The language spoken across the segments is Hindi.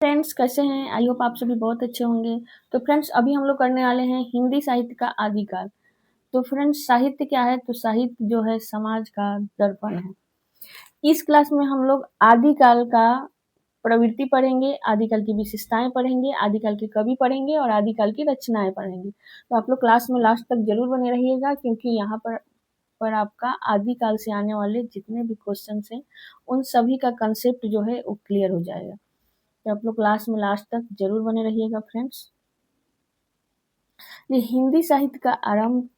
फ्रेंड्स कैसे हैं? आई होप आप सभी बहुत अच्छे होंगे। तो फ्रेंड्स अभी हम लोग करने वाले हैं हिंदी साहित्य का आदिकाल। तो फ्रेंड्स साहित्य क्या है? तो साहित्य जो है समाज का दर्पण है। इस क्लास में हम लोग आदिकाल का प्रवृत्ति पढ़ेंगे, आदिकाल की विशेषताएं पढ़ेंगे, आदिकाल के कवि पढ़ेंगे और आदिकाल की रचनाएं पढ़ेंगे। तो आप लोग क्लास में लास्ट तक जरूर बने रहिएगा, क्योंकि यहाँ पर आपका आदिकाल से आने वाले जितने भी क्वेश्चन हैं उन सभी का कंसेप्ट जो है वो क्लियर हो जाएगा। तो आप लोग क्लास में लास्ट तक जरूर बने रहिएगा फ्रेंड्स। ये हिंदी साहित्य का आरंभ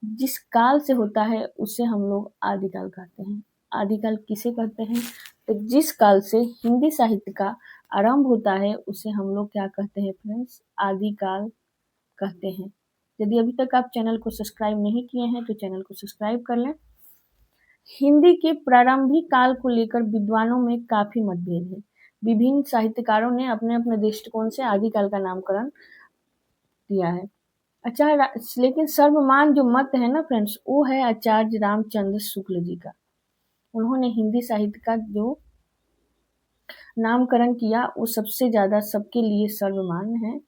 जिस काल से होता है उसे हम लोग आदिकाल कहते हैं। आदिकाल किसे कहते हैं? तो जिस काल से हिंदी साहित्य का आरंभ होता है उसे हम लोग क्या कहते हैं फ्रेंड्स? आदिकाल कहते हैं। यदि अभी तक आप चैनल को सब्सक्राइब नहीं किए हैं तो चैनल को सब्सक्राइब कर लें। हिंदी के प्रारंभिक काल को लेकर विद्वानों में काफी मतभेद है। विभिन्न साहित्यकारों ने अपने अपने दृष्टिकोण से आदिकाल का नामकरण दिया है। लेकिन सर्वमान्य जो मत है ना फ्रेंड्स, वो है आचार्य रामचंद्र शुक्ल जी का। उन्होंने हिंदी साहित्य का जो नामकरण किया वो सबसे ज्यादा सबके लिए सर्वमान्य है।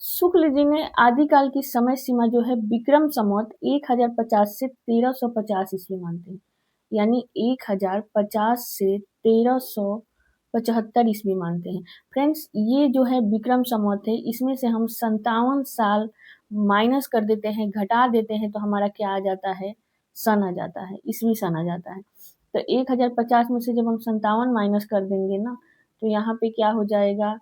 शुक्ल जी ने आदिकाल की समय सीमा जो है विक्रम संवत 1050 से 1350 ईस्वी मानते हैं, यानी 1050 से 1375 ईस्वी मानते हैं। फ्रेंड्स ये जो है विक्रम संवत है, इसमें से हम 57 साल माइनस कर देते हैं, घटा देते हैं, तो हमारा क्या आ जाता है? सन आ जाता है, ईस्वी सन आ जाता है। तो 1050 में से जब हम 57 माइनस कर देंगे ना, तो यहाँ पे क्या हो जाएगा?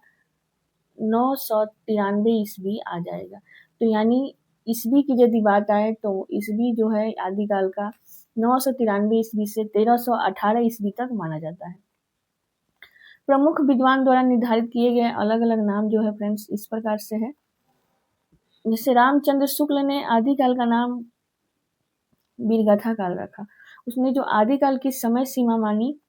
993 ईस्वी आ जाएगा। तो यानी ईस्वी की यदि बात आए तो ईस्वी जो है आदिकाल का 993 ईस्वी से 1318 ईस्वी तक माना जाता है। प्रमुख विद्वान द्वारा निर्धारित किए गए अलग अलग नाम जो है फ्रेंड्स इस प्रकार से है। जैसे रामचंद्र शुक्ल ने आदिकाल का नाम वीरगाथा काल रखा। उसने जो आदिकाल की समय सीमा मानी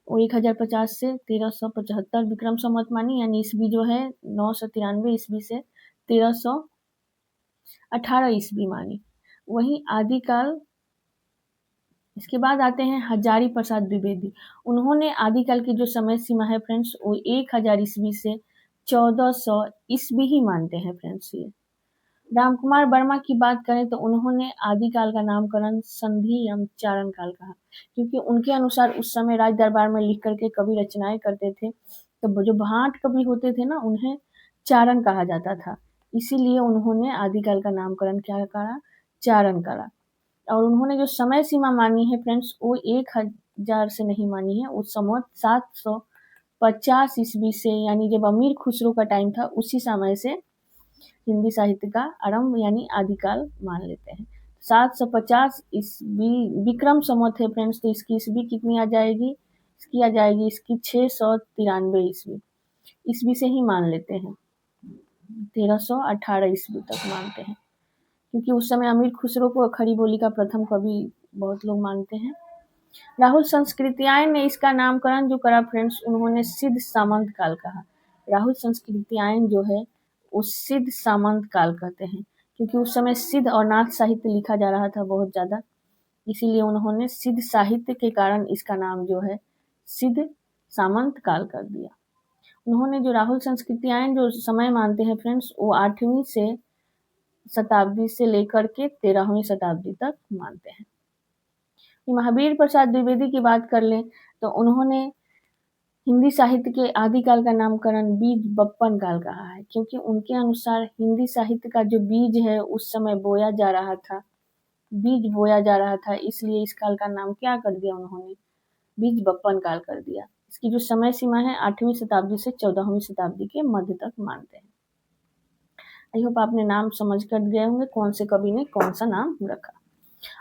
वो 1050 से 1375 विक्रम संवत मानी, यानी ईस्वी जो है 993 ईस्वी से 1318 ईस्वी मानी। वहीं आदिकाल, इसके बाद आते हैं हजारी प्रसाद द्विवेदी। उन्होंने आदिकाल की जो समय सीमा है फ्रेंड्स वो 1000 ईस्वी से 1400 ईस्वी ही मानते हैं फ्रेंड्स। ये रामकुमार वर्मा की बात करें तो उन्होंने आदिकाल का नामकरण संधि एवं चारण काल कहा, क्योंकि उनके अनुसार उस समय राज दरबार में लिख करके कवि रचनाएं करते थे, तो जो भाट कवि होते थे ना उन्हें चारण कहा जाता था, इसीलिए उन्होंने आदिकाल का नामकरण क्या करा? चारण करा। और उन्होंने जो समय सीमा मानी है फ्रेंड्स वो 1000 से नहीं मानी है, उस समय 750 ईस्वी से, यानी जब अमीर खुसरो का टाइम था उसी समय से हिंदी साहित्य का आरंभ यानी आदिकाल मान लेते हैं। 750 ईस्वी विक्रम संवत है फ्रेंड्स, तो इसकी ईस्वी कितनी आ जाएगी? इसकी आ जाएगी इसकी 693 ईस्वी, ईस्वी से ही मान लेते हैं, 1318 ईस्वी तक मानते हैं, क्योंकि उस समय अमीर खुसरो को खड़ी बोली का प्रथम कवि बहुत लोग मानते हैं। राहुल संस्कृत्यायन ने इसका नामकरण जो करा फ्रेंड्स, उन्होंने सिद्ध सामंत काल कहा। राहुल संस्कृत्यायन जो है वो सिद्ध सामंत काल कहते हैं, क्योंकि उस समय सिद्ध और नाथ साहित्य लिखा जा रहा था बहुत ज्यादा, इसीलिए उन्होंने सिद्ध साहित्य के कारण इसका नाम जो है सिद्ध सामंत काल कर दिया। उन्होंने जो राहुल संस्कृत्यायन जो समय मानते हैं फ्रेंड्स वो 8वीं से शताब्दी से लेकर के 13वीं शताब्दी तक मानते हैं। महावीर प्रसाद द्विवेदी की बात कर लें तो उन्होंने हिंदी साहित्य के आदिकाल का नामकरण बीज बप्पन काल कहा है, क्योंकि उनके अनुसार हिंदी साहित्य का जो बीज है उस समय बोया जा रहा था, बीज बोया जा रहा था, इसलिए इस काल का नाम क्या कर दिया उन्होंने? बीज बप्पन काल कर दिया। इसकी जो समय सीमा है 8वीं शताब्दी से 14वीं शताब्दी के मध्य तक मानते हैं। आई होप आपने नाम समझ कर गए होंगे कौन से कवि ने कौन सा नाम रखा।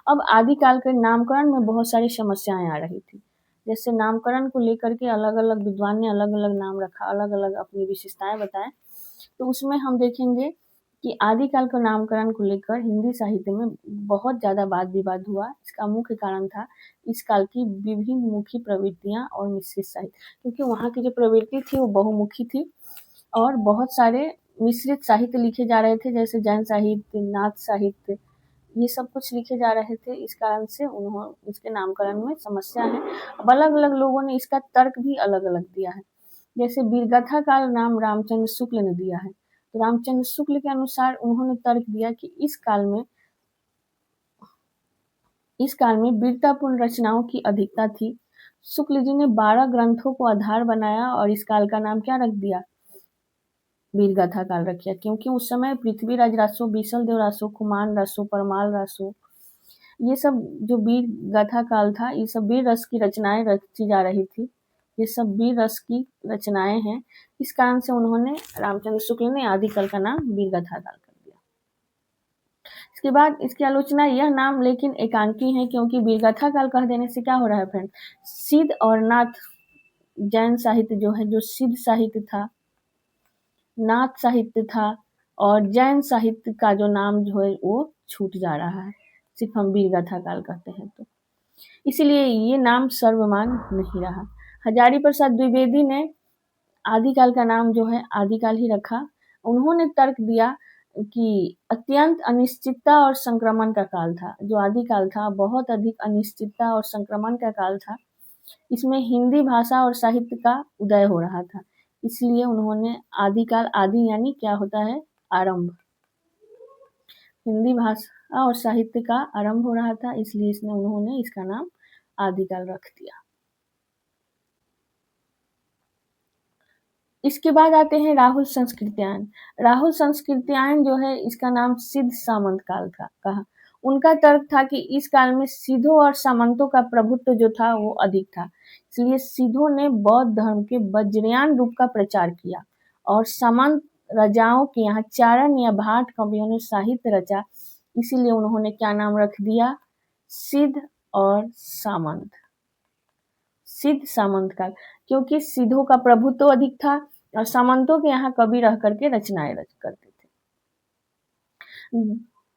अब आदिकाल के नामकरण में बहुत सारी समस्याएं आ रही थी। जैसे नामकरण को लेकर के अलग अलग विद्वान ने अलग अलग नाम रखा, अलग अलग अपनी विशेषताएं बताए, तो उसमें हम देखेंगे कि आदिकाल के नामकरण को लेकर हिंदी साहित्य में बहुत ज्यादा वाद विवाद हुआ। इसका मुख्य कारण था इस काल की विभिन्न मुखी प्रवृत्तियां और मिश्रित साहित्य, क्योंकि वहाँ की जो प्रवृत्ति थी वो बहुमुखी थी और बहुत सारे मिश्रित साहित्य लिखे जा रहे थे, जैसे जैन साहित्य, नाथ साहित्य, ये सब कुछ लिखे जा रहे थे, इस कारण से उन्होंने इसके नामकरण में समस्या है। अब अलग अलग लोगों ने इसका तर्क भी अलग अलग दिया है। जैसे वीरगाथा का नाम रामचंद्र शुक्ल ने दिया है, तो रामचंद्र शुक्ल के अनुसार उन्होंने तर्क दिया कि इस काल में वीरतापूर्ण रचनाओं की अधिकता थी। शुक्ल जी ने 12 ग्रंथों को आधार बनाया और इस काल का नाम क्या रख दिया, वीरगाथा काल रखिया, क्योंकि उस समय पृथ्वीराज रासो, बीसल देव रासो, कुमान रासो, परमाल रासो, ये सब जो वीर गाथा काल था, ये सब वीर रस की रचनाएं रची जा रही थी। ये सब वीर रस की रचनाएं हैं। इस कारण से उन्होंने, रामचंद्र शुक्ल ने आदिकाल का नाम वीर गाथा काल कर दिया। इसके बाद इसकी आलोचना, यह नाम लेकिन एकांकी है, क्योंकि वीरगाथा काल कह देने से क्या हो रहा है फ्रेंड, सिद्ध और नाथ जैन साहित्य जो है, जो सिद्ध साहित्य था, नाथ साहित्य था, और जैन साहित्य का जो नाम जो है वो छूट जा रहा है, सिर्फ हम वीरगाथा काल कहते हैं तो, इसलिए ये नाम सर्वमान नहीं रहा। हजारी प्रसाद द्विवेदी ने आदिकाल का नाम जो है आदिकाल ही रखा। उन्होंने तर्क दिया कि अत्यंत अनिश्चितता और संक्रमण का काल था। जो आदिकाल था बहुत अधिक अनिश्चितता और संक्रमण का काल था। इसमें हिंदी भाषा और साहित्य का उदय हो रहा था, इसलिए उन्होंने आदिकाल, आदि यानी क्या होता है, आरंभ, हिंदी भाषा और साहित्य का आरंभ हो रहा था, इसलिए उन्होंने इसका नाम आदिकाल रख दिया। इसके बाद आते हैं राहुल संस्कृत्यायन। राहुल संस्कृत्यायन जो है, इसका नाम सिद्ध सामंत काल का कहा। उनका तर्क था कि इस काल में सिद्धों और सामंतों का प्रभुत्व जो था वो अधिक था, इसलिए सिद्धों ने बौद्ध धर्म के वज्रयान रूप का प्रचार किया और सामंत राजाओं के यहाँ चारण या भाट कवियों ने साहित्य रचा, इसीलिए उन्होंने क्या नाम रख दिया, सिद्ध और सामंत, सिद्ध सामंत काल, क्योंकि सिद्धों का प्रभुत्व अधिक था और सामंतों के यहाँ कवि रह करके रचनाएं करते थे।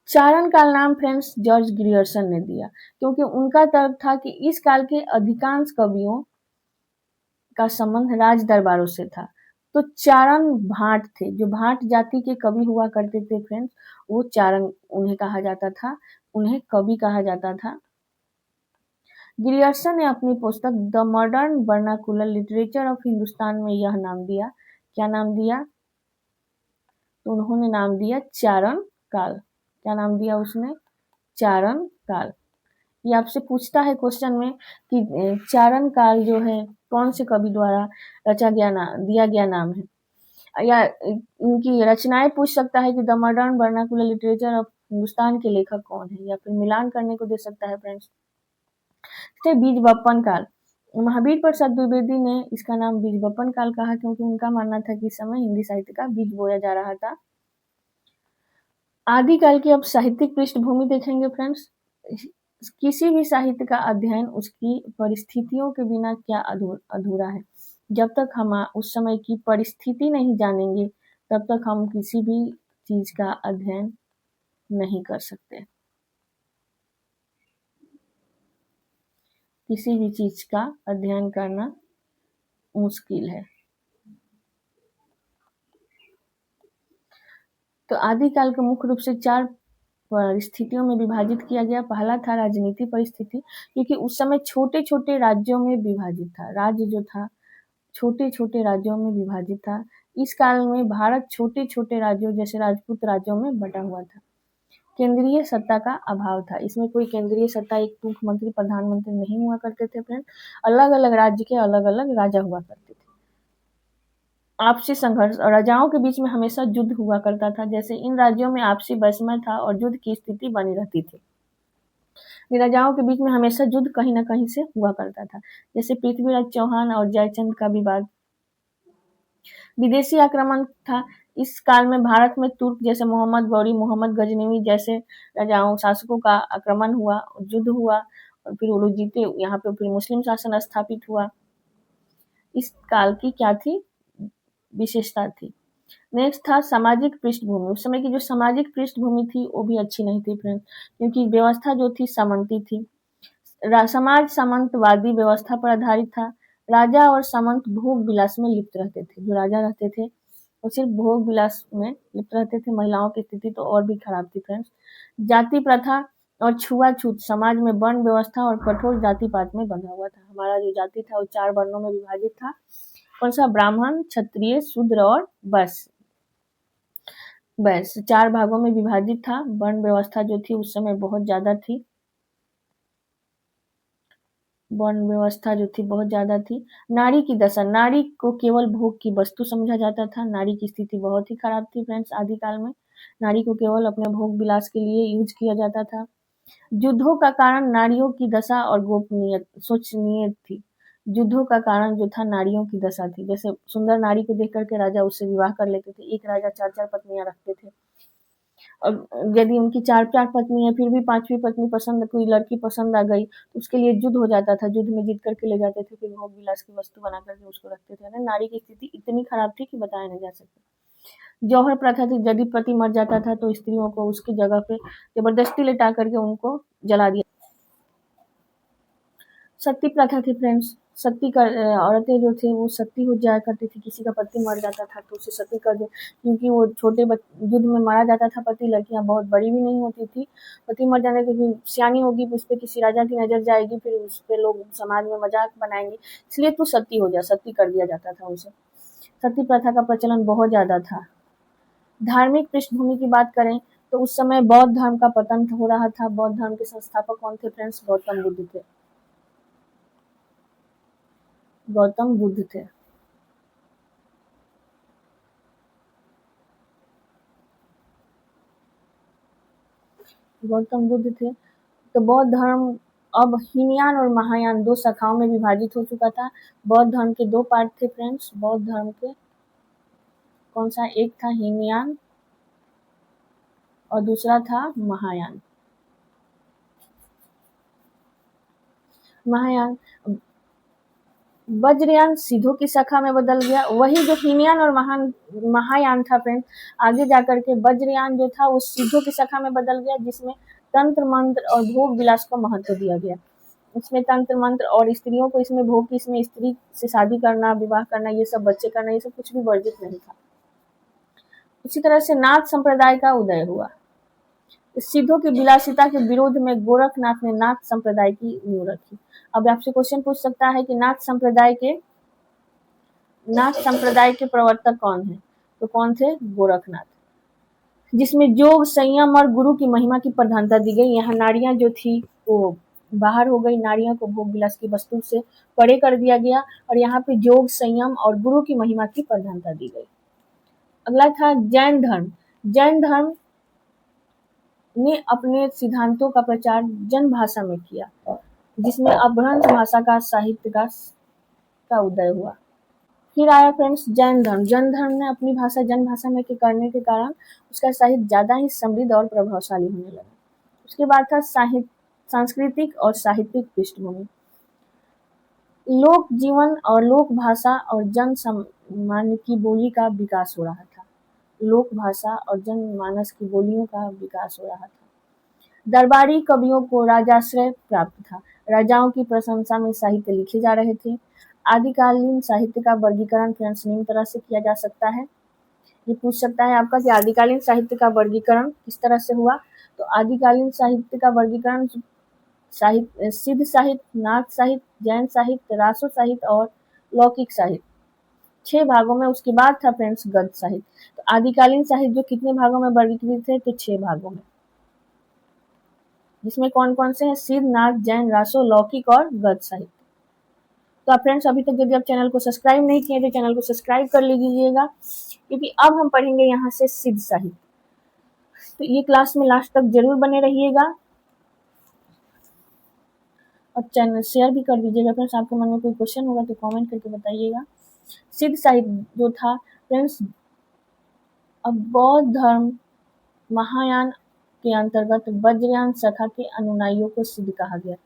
चारण काल नाम फ्रेंड्स जॉर्ज ग्रियर्सन ने दिया, क्योंकि उनका तर्क था कि इस काल के अधिकांश कवियों का संबंध राज दरबारों से था। तो चारण भाट थे, जो भाट जाति के कवि हुआ करते थे फ्रेंड्स, वो चारण उन्हें कहा जाता था, उन्हें कवि कहा जाता था। ग्रियर्सन ने अपनी पुस्तक the modern vernacular literature of Hindustan में यह नाम दिया, क्या नाम दिया, तो उन्होंने नाम दिया चारण काल। क्या नाम दिया उसने, चारण काल। ये आपसे पूछता है क्वेश्चन में कि चारण काल जो है कौन से कवि द्वारा रचा गया दिया गया नाम है, या इनकी रचनाएं पूछ सकता है कि the modern vernacular literature of Hindustan के लेखक कौन है, या फिर मिलान करने को दे सकता है फ्रेंड्स। बीज बप्पन काल, महावीर प्रसाद द्विवेदी ने इसका नाम बीज बप्पन काल कहा, क्योंकि उनका मानना था कि इस समय हिंदी साहित्य का बीज बोया जा रहा था। आदिकाल की अब साहित्यिक पृष्ठभूमि देखेंगे फ्रेंड्स। किसी भी साहित्य का अध्ययन उसकी परिस्थितियों के बिना क्या अधूरा है। जब तक हम उस समय की परिस्थिति नहीं जानेंगे, तब तक हम किसी भी चीज का अध्ययन नहीं कर सकते। किसी भी चीज का अध्ययन करना मुश्किल है। तो आदिकाल को मुख्य रूप से 4 परिस्थितियों में विभाजित किया गया। पहला था राजनीति परिस्थिति, क्योंकि उस समय छोटे छोटे राज्यों में विभाजित था, राज्य जो था छोटे छोटे राज्यों में विभाजित था। इस काल में भारत छोटे छोटे राज्यों जैसे राजपूत राज्यों में बटा हुआ था। केंद्रीय सत्ता का अभाव था, इसमें कोई केंद्रीय सत्ता, एक मुख्यमंत्री प्रधानमंत्री नहीं हुआ करते थे फ्रेंड, अलग अलग राज्य के अलग अलग राजा हुआ करते थे। आपसी संघर्ष और राजाओं के बीच में हमेशा युद्ध हुआ करता था, जैसे इन राज्यों में आपसी वैषम्य था और युद्ध की स्थिति बनी रहती थी। राजाओं के बीच में हमेशा युद्ध कहीं ना कहीं से हुआ करता था, जैसे पृथ्वीराज चौहान और जयचंद का विवाद। विदेशी आक्रमण था, इस काल में भारत में तुर्क जैसे मोहम्मद गौरी, मोहम्मद गजनवी जैसे राजाओं शासकों का आक्रमण हुआ, युद्ध हुआ और फिर वो लोग जीते, यहाँ पे फिर मुस्लिम शासन स्थापित हुआ। इस काल की क्या थी, विशेषता थी। नेक्स्ट था सामाजिक पृष्ठभूमि। उस समय की जो सामाजिक पृष्ठभूमि थी वो भी अच्छी नहीं थी फ्रेंड, क्योंकि व्यवस्था जो थी सामंती थी। समाज सामंतवादी व्यवस्था पर आधारित था। राजा और सामंत भोग विलास में लिप्त रहते थे। जो राजा रहते थे वो सिर्फ भोग विलास में लिप्त रहते थे। महिलाओं की स्थिति तो और भी खराब थी फ्रेंड्स। जाति प्रथा और छुआछूत समाज में वर्ण व्यवस्था और कठोर जाति पात में बंधा हुआ था। हमारा जो जाति था वो 4 वर्णों में विभाजित था। कौन सा? ब्राह्मण, क्षत्रिय, शूद्र और वैश्य 4 भागों में विभाजित था। वर्ण व्यवस्था जो थी उस समय बहुत ज्यादा थी। वर्ण व्यवस्था जो थी बहुत ज्यादा थी। नारी की दशा, नारी को केवल भोग की वस्तु समझा जाता था। नारी की स्थिति बहुत ही खराब थी फ्रेंड्स आदिकाल में। नारी को केवल अपने भोग विलास के लिए यूज किया जाता था। युद्धों का कारण नारियों की दशा और गोपनीय शोचनीय थी। युद्धों का कारण जो था नारियों की दशा थी। जैसे सुंदर नारी को देख करके राजा उससे विवाह कर लेते थे। एक राजा 4-4 पत्नियां रखते थे। और यदि उनकी 4-4 पत्नी है फिर भी 5वीं पत्नी पसंद, कोई लड़की पसंद आ गई तो उसके लिए युद्ध हो जाता था। युद्ध में जीत करके ले जाते थे, फिर भोग विलास की वस्तु बना करके उसको रखते थे। नारी की स्थिति इतनी खराब थी कि बताया नहीं जा सकता। जौहर प्रथा थी, यदि पति मर जाता था तो स्त्रियों को उसकी जगह पे जबरदस्ती लेटा करके उनको जला दिया। सती प्रथा थी फ्रेंड्स। सती कर औरतें जो थे वो सती हो जाया करती थी। किसी का पति मर जाता था तो उसे सती कर दे, क्योंकि वो छोटे युद्ध में मारा जाता था पति। लड़कियां बहुत बड़ी भी नहीं होती थी। पति मर जाने के फिर सियानी होगी, उस पर किसी राजा की नजर जाएगी, फिर उस पर लोग समाज में मजाक बनाएंगे, इसलिए तू सती हो जा, सती कर दिया जाता था उसे। सती प्रथा का प्रचलन बहुत ज्यादा था। धार्मिक पृष्ठभूमि की बात करें तो उस समय बौद्ध धर्म का पतन हो रहा था। बौद्ध धर्म के संस्थापक कौन थे फ्रेंड्स? गौतम बुद्ध थे। गौतम बुद्ध थे। गौतम बुद्ध थे। तो बौद्ध धर्म अब हीनयान और महायान 2 शाखाओं में विभाजित हो चुका था। बौद्ध धर्म के 2 पार्ट थे फ्रेंड्स। बौद्ध धर्म के कौन सा? एक था हीनयान और दूसरा था महायान। महायान वज्रयान सिद्धों की शाखा में बदल गया। वही जो हीनयान और महायान था फ्रेंड्स, आगे जाकर के वज्रयान जो था वो सिद्धों की शाखा में बदल गया, जिसमें तंत्र मंत्र और भोग विलास को महत्व दिया गया। इसमें तंत्र मंत्र और स्त्रियों को इसमें भोग की, इसमें स्त्री से शादी करना, विवाह करना, ये सब बच्चे करना, ये सब कुछ भी वर्जित नहीं था। उसी तरह से नाथ संप्रदाय का उदय हुआ। सिद्धों की विलासिता के विरोध में गोरखनाथ ने नाथ संप्रदाय की नींव रखी। अब आपसे क्वेश्चन पूछ सकता है कि नाथ संप्रदाय के प्रवर्तक कौन है? तो कौन थे? गोरखनाथ। जिसमें योग, संयम और गुरु की महिमा की प्रधानता दी गई। यहाँ नारियां जो थी वो बाहर हो गई, नारियों को भोग विलास की वस्तु से परे कर दिया गया और यहाँ पे योग, संयम और गुरु की महिमा की प्रधानता दी गई। अगला था जैन धर्म। जैन धर्म ने अपने सिद्धांतों का प्रचार जन भाषा में किया, जिसमें अपभ्रंश भाषा का साहित्य का उदय हुआ। फिर आया फ्रेंड्स जैन धर्म। जैन धर्म ने अपनी भाषा जन भाषा में करने के कारण उसका साहित्य ज्यादा ही समृद्ध और प्रभावशाली होने लगा। उसके बाद था सांस्कृतिक और साहित्यिक पृष्ठभूमि। लोक जीवन और लोक भाषा और जन सामान्य की बोली का विकास हो रहा था। लोक भाषा और जन मानस की बोलियों का विकास हो रहा था। दरबारी कवियों को राजाश्रय प्राप्त था। राजाओं की प्रशंसा में साहित्य लिखे जा रहे थे। आदिकालीन साहित्य का वर्गीकरण फ्रेंड्स निम्न तरह से किया जा सकता है। ये पूछ सकता है आपका कि आदिकालीन साहित्य का वर्गीकरण किस तरह से हुआ? तो आदिकालीन साहित्य का वर्गीकरण सिद्ध साहित्य, नाथ साहित्य, जैन साहित्य, रासो साहित्य और लौकिक साहित्य 6 भागों में। उसके बाद था फ्रेंड्स गद्य साहित्य। तो आदिकालीन साहित्य जो कितने भागों में वर्गीकृत थे? तो 6 भागों में, जिसमें कौन कौन से हैं? सिद्ध, नाथ, जैन, रासो, लौकिक और गद्य साहित्य। तो आप फ्रेंड्स अभी तक यदि आप चैनल को सब्सक्राइब नहीं किए तो चैनल को सब्सक्राइब कर लीजिएगा, क्योंकि अब हम पढ़ेंगे यहाँ से सिद्ध साहित्य। तो ये क्लास में लास्ट तक जरूर बने रहिएगा और चैनल शेयर भी कर दीजिएगा फ्रेंड्स। आपके मन में कोई क्वेश्चन होगा तो कमेंट करके बताइएगा। सिद्ध साहित्य जो था फ्रेंड्स, अब बौद्ध धर्म महायान के अंतर्गत वज्रयान शाखा के अनुयायियों को सिद्ध कहा गया।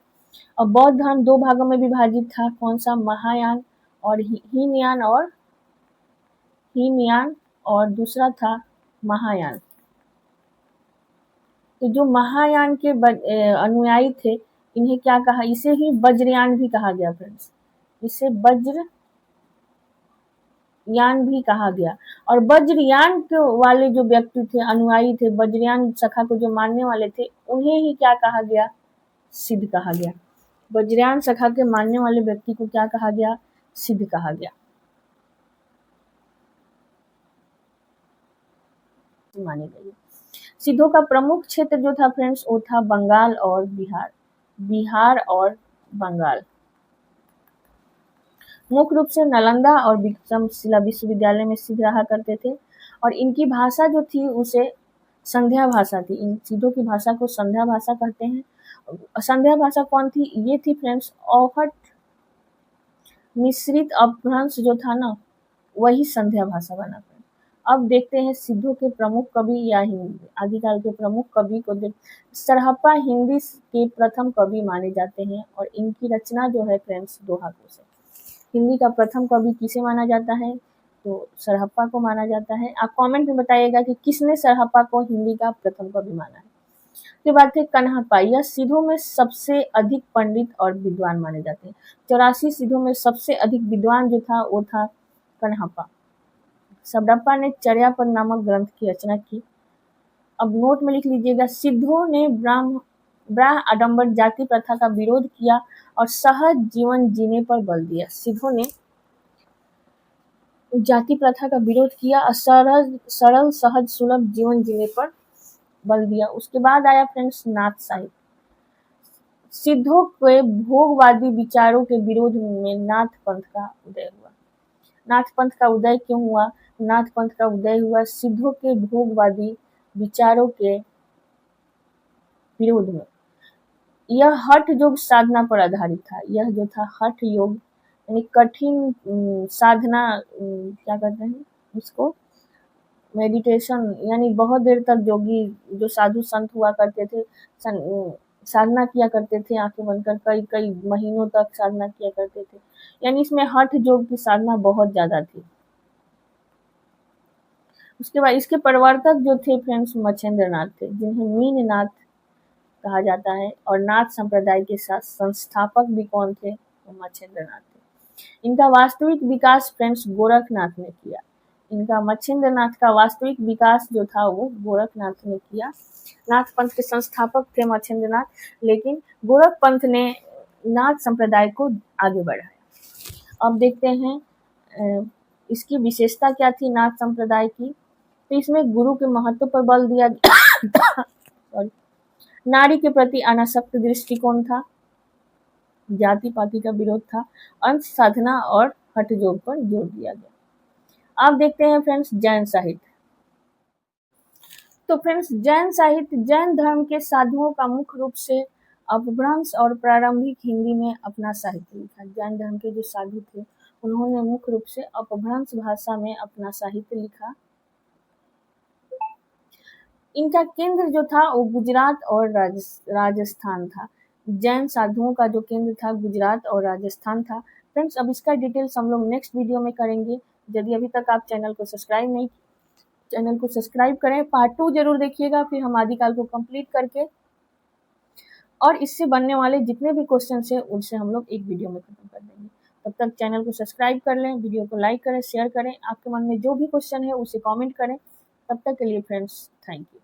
अब बौद्ध धर्म 2 भागों में विभाजित था। कौन सा? महायान और हीनयान और दूसरा था महायान। तो जो महायान के अनुयायी थे इन्हें क्या कहा? इसे ही वज्रयान भी कहा गया फ्रेंड्स। इसे यान भी कहा गया। और वज्रयान के वाले जो व्यक्ति थे, अनुयायी थे, वज्रयान सखा को जो मानने वाले थे, उन्हें ही क्या कहा गया? सिद्ध कहा गया। वज्रयान सखा के मानने वाले व्यक्ति को क्या कहा गया? सिद्ध कहा गया। माने गए। सिद्धों का प्रमुख क्षेत्र जो था फ्रेंड्स, वो था बंगाल और बिहार। बिहार और बंगाल। मुख्य रूप से नालंदा और विक्रमशिला विश्वविद्यालय में सिद्ध रहा करते थे। और इनकी भाषा जो थी उसे संध्या भाषा थी। इन सिद्धों की भाषा को संध्या भाषा कहते हैं। संध्या भाषा कौन थी? ये थी फ्रेंड्स औहट मिश्रित अपभ्रंश जो था ना, वही संध्या भाषा बना। अब देखते हैं सिद्धों के प्रमुख कवि या हिंदी आदिकाल के प्रमुख कवि को देख। सरहप्पा हिंदी के प्रथम कवि माने जाते हैं और इनकी रचना जो है फ्रेंड्स दोहा कोश है। हिंदी का प्रथम कवि किसे माना जाता है? तो सरहप्पा को माना जाता है। आप कमेंट में बताइएगा कि किसने सरहप्पा को हिंदी का प्रथम कवि माना है। उसके बाद थे कन्हप्पा। यह सिद्धों में सबसे अधिक पंडित और विद्वान माने जाते हैं। 84 सिद्धों में सबसे अधिक विद्वान जो था वो था कन्हप्पा। सडप्पा ने चर्यापद नामक ग्रंथ की रचना की। अब नोट में लिख लीजिएगा, सिद्धों ने ब्राह्म आडंबर जाति प्रथा का विरोध किया और सहज जीवन जीने पर बल दिया। सिद्धों ने जाति प्रथा का विरोध किया और सरल सहज सुलभ जीवन जीने पर बल दिया। उसके बाद आया फ्रेंड्स नाथ साहित्य। सिद्धों के भोगवादी विचारों के विरोध में नाथ पंथ का उदय हुआ। नाथ पंथ का उदय क्यों हुआ? नाथ पंथ का उदय हुआ सिद्धों के भोगवादी विचारों के विरोध में। यह हठ योग साधना पर आधारित था। यह जो था हठ योग यानी कठिन साधना, क्या कहते हैं उसको, मेडिटेशन, यानी बहुत देर तक योगी जो साधु संत हुआ करते थे साधना किया करते थे, आंखें बंद कर कई कई महीनों तक साधना किया करते थे। यानी इसमें हठ योग की साधना बहुत ज्यादा थी। उसके बाद इसके प्रवर्तक जो थे फ्रेंड्स मच्छेंद्र नाथ थे, जिन्हें मीन नाथ कहा जाता है। और नाथ संप्रदाय के साथ संस्थापक भी कौन थे? वो मच्छेंद्र नाथ थे। इनका वास्तविक विकास फ्रेंड्स गोरखनाथ ने किया। इनका मच्छेंद्र नाथ का वास्तविक विकास जो था वो गोरखनाथ ने किया। नाथ पंथ के संस्थापक थे मच्छेंद्र नाथ, लेकिन गोरख पंथ ने नाथ संप्रदाय को आगे बढ़ाया। अब देखते हैं इसकी विशेषता क्या थी नाथ संप्रदाय की। तो इसमें गुरु के महत्व पर बल दिया सॉरी, नारी के प्रति अनासक्त दृष्टिकोण था, जाति पाति का विरोध था, अंश साधना और हठ योग पर जोर दिया गया। अब देखते हैं फ्रेंड्स जैन साहित्य। तो फ्रेंड्स जैन साहित्य जैन धर्म के साधुओं का मुख्य रूप से अपभ्रंश और प्रारंभिक हिंदी में अपना साहित्य लिखा। जैन धर्म के जो साधु थे उन्होंने मुख्य रूप से अपभ्रंश भाषा में अपना साहित्य लिखा। इनका केंद्र जो था वो गुजरात और राजस्थान था। जैन साधुओं का जो केंद्र था गुजरात और राजस्थान था। फ्रेंड्स अब इसका डिटेल्स हम लोग नेक्स्ट वीडियो में करेंगे। यदि अभी तक आप चैनल को सब्सक्राइब करें। पार्ट 2 जरूर देखिएगा, फिर हम आदिकाल को कंप्लीट करके और इससे बनने वाले जितने भी क्वेश्चन है उनसे हम लोग एक वीडियो में खत्म कर देंगे। तब तक चैनल को सब्सक्राइब कर लें, वीडियो को लाइक करें, शेयर करें। आपके मन में जो भी क्वेश्चन है उसे कमेंट करें। तब तक के लिए फ्रेंड्स थैंक यू।